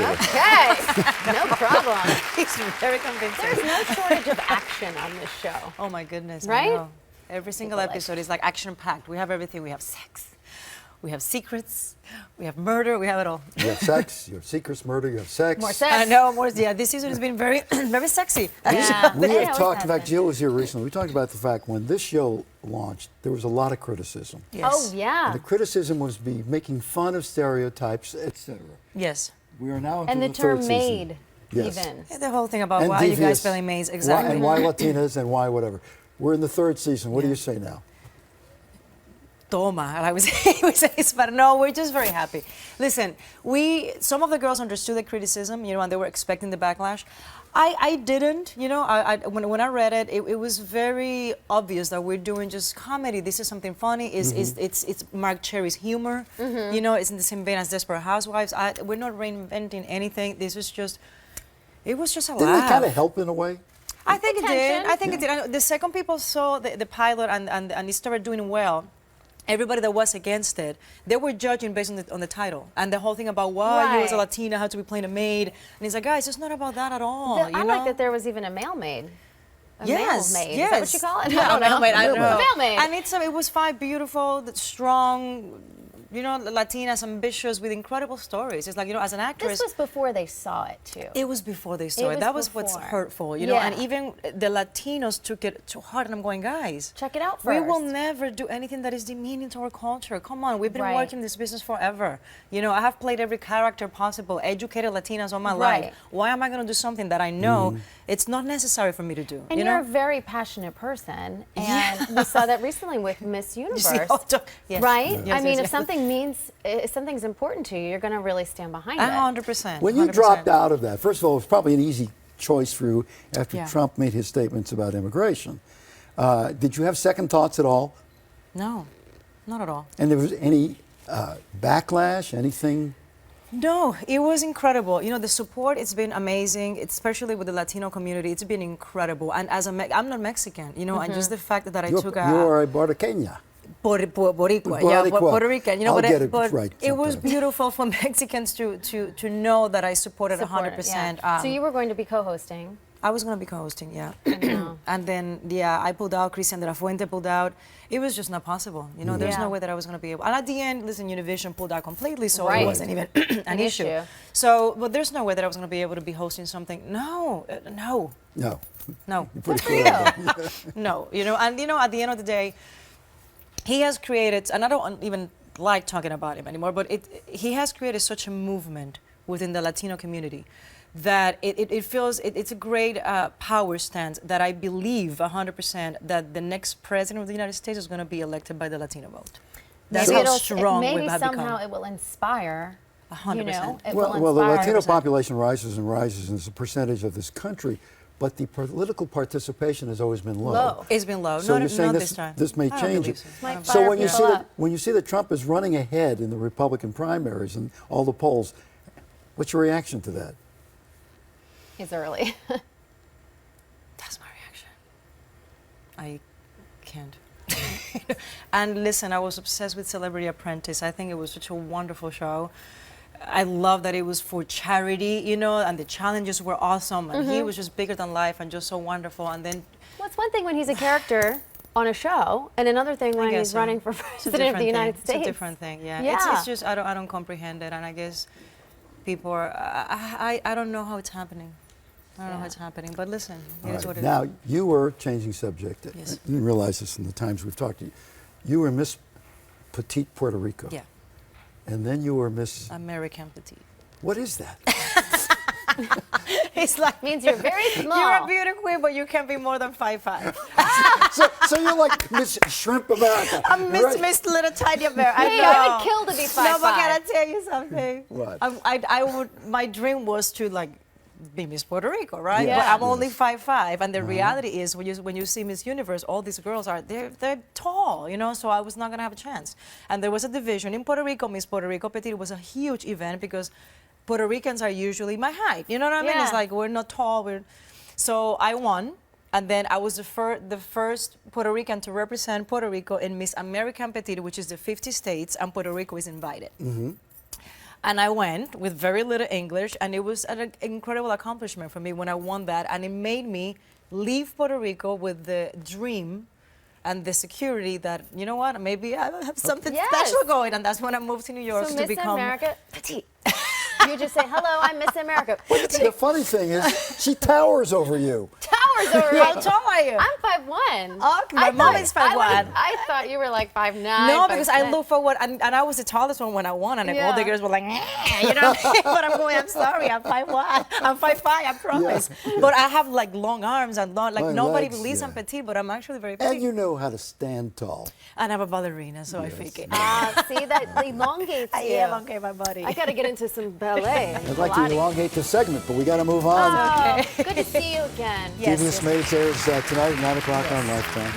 to it. Okay, no problem. He's very convincing. There's no shortage of action on this show. Oh my goodness, Right? I know. Every single episode is like action-packed. We have everything. We have sex, we have secrets, we have murder, we have it all. You have sex, you have secrets, murder, you have sex. More sex. I know, more. Yeah, this season has been very, very sexy. Yeah. We It have always talked, has in fact, been. Jill was here recently. We talked about the fact when this show launched, there was a lot of criticism. Yes. Oh, yeah. And the criticism was making fun of stereotypes, etc. Yes. We are now into And the the term third maid, season. Yes. even. Yeah, the whole thing about And why you guys devious. spelling maids, Why, exactly. and why Latinas and why whatever. We're in the third season. What do you say now? Toma, I would say, but no, we're just very happy. Listen, some of the girls understood the criticism, you know, and they were expecting the backlash. I didn't, you know, when I read it, it was very obvious that we're doing just comedy. This is something funny. It's Mark Cherry's humor, you know, it's in the same vein as Desperate Housewives. We're not reinventing anything. This is just, it was just a Didn't laugh. it kind of help in a way? I think it did. Attention. I think it did. I know the second people saw the pilot and it started doing well, everybody that was against it, they were judging based on the title and the whole thing about why you as a Right. Latina had to be playing a maid. And he's like, guys, it's not about that at all. I you know? like that there was even a male maid. A Yes, male maid. yes. Is that what you call it? Yeah, I don't know. male maid, I don't know. Male maid. And it was 5 beautiful, strong, you know, Latinas, ambitious, with incredible stories. It's like, you know, as an actress. This was before they saw it, too. It was before they saw It it. was That was what's before. hurtful, you know. Yeah. And even the Latinos took it too hard. And I'm going, guys, Check it out we first. will never do anything that is demeaning to our culture. Come on, we've been Right. working this business forever. You know, I have played every character possible, educated Latinas all my Right. life. Why am I going to do something that I know it's not necessary for me to do? And you you're know? a very passionate person, and we saw that recently with Miss Universe, see all the- yes. right? Yes, I mean, yes, if yes. if something's important to you, you're going to really stand behind it. 100%. When you 100%. dropped out of that, first of all, it was probably an easy choice for you after Yeah. Trump made his statements about immigration. Did you have second thoughts at all? No, not at all. And there was any backlash, anything? No, it was incredible. You know, the support, it's been amazing, especially with the Latino community. It's been incredible. And as I'm not Mexican, you know, and just the fact that I took a... You're a Boricua. Boricua, yeah, Boricua. Puerto Rican. You know, I'll but, get it but right it was sometime. beautiful for Mexicans to know that I supported Support 100%. it, yeah. So you were going to be co-hosting. I was going to be co-hosting, yeah. know. And then, yeah, I pulled out, Cristian de la Fuente pulled out. It was just not possible. You know, there's Yeah. no way that I was going to be able. And at the end, listen, Univision pulled out completely, so Right. it wasn't even an issue. So, but there's no way that I was going to be able to be hosting something. No, no, No. no. You're pretty for clear about that. No, you know, and you know, at the end of the day, he has created, and I don't even like talking about him anymore, but he has created such a movement within the Latino community that it feels, it's a great power stance that I believe 100% that the next president of the United States is going to be elected by the Latino vote. That's Maybe how strong we maybe have somehow become. it will inspire. 100%. You know, it Well, will the inspire. Latino population rises and rises as a percentage of this country, but the political participation has always been low. Low. It's been low. So not you're saying not this, this time. this may I don't change believe it. so. Might I don't fire So when you people see up. when you see that Trump is running ahead in the Republican primaries and all the polls, what's your reaction to that? It's early. That's my reaction. I can't. And listen, I was obsessed with Celebrity Apprentice. I think it was such a wonderful show. I love that it was for charity, you know, and the challenges were awesome. And he was just bigger than life and just so wonderful. And then Well, it's one thing when he's a character on a show, and another thing when I guess he's so. running for It's a president of different the United thing. States. It's a different thing, yeah. Yeah. It's just, I don't comprehend it. And I guess people are, I don't know how it's happening. I don't know how it's happening. But listen, it All is right. what it is. Now, you were changing subject. Yes. I didn't realize this in the times we've talked to you. You were Miss Petite Puerto Rico. Yeah, And then you were Miss, American Petite. what is that? It's like, Means you're very small. you're a beauty queen, but you can't be more than 5'5". so you're like Miss Shrimp America. I'm Miss right? Miss Little Tiny Bear. I Hey, know. I would kill to be 5'5". No, but can I tell you something? What? I would. My dream was to like be Miss Puerto Rico, right? Yes. But I'm Yes. only 5'5", and the reality is when you see Miss Universe, all these girls they're tall, you know. So I was not gonna have a chance. And there was a division in Puerto Rico. Miss Puerto Rico Petite was a huge event because Puerto Ricans are usually my height. You know what I mean? Yeah. It's like we're not tall. So I won. And then I was the first Puerto Rican to represent Puerto Rico in Miss American Petite, which is the 50 states, and Puerto Rico is invited. And I went with very little English, and it was an incredible accomplishment for me when I won that, and it made me leave Puerto Rico with the dream and the security that, you know what, maybe I have something Yes. special going, and that's when I moved to New York So to Miss become America, Petite. you just say, hello, I'm Miss America. The funny thing is, she towers over you. Towers over How me. tall are you? I'm 5'1". Okay, my mom is 5'1". I thought you were like 5'9". No, because I 5'10". look for what, and I was the tallest one when I won, and like, all the Yeah. girls were like, you know, but I'm going, I'm sorry, I'm 5'1", I'm 5'5", I promise. But I have like long arms and long, like Long nobody legs, believes yeah. I'm petite, but I'm actually very petite. And you know how to stand tall. And I'm a ballerina, so I fake it. See, that elongates I you. elongate my body. I got to get into some ballet. I'd like to elongate the segment, but we got to move on. Oh, good to see you again. Yes, Devious yes. Maids airs tonight at 9 o'clock on Lifetime.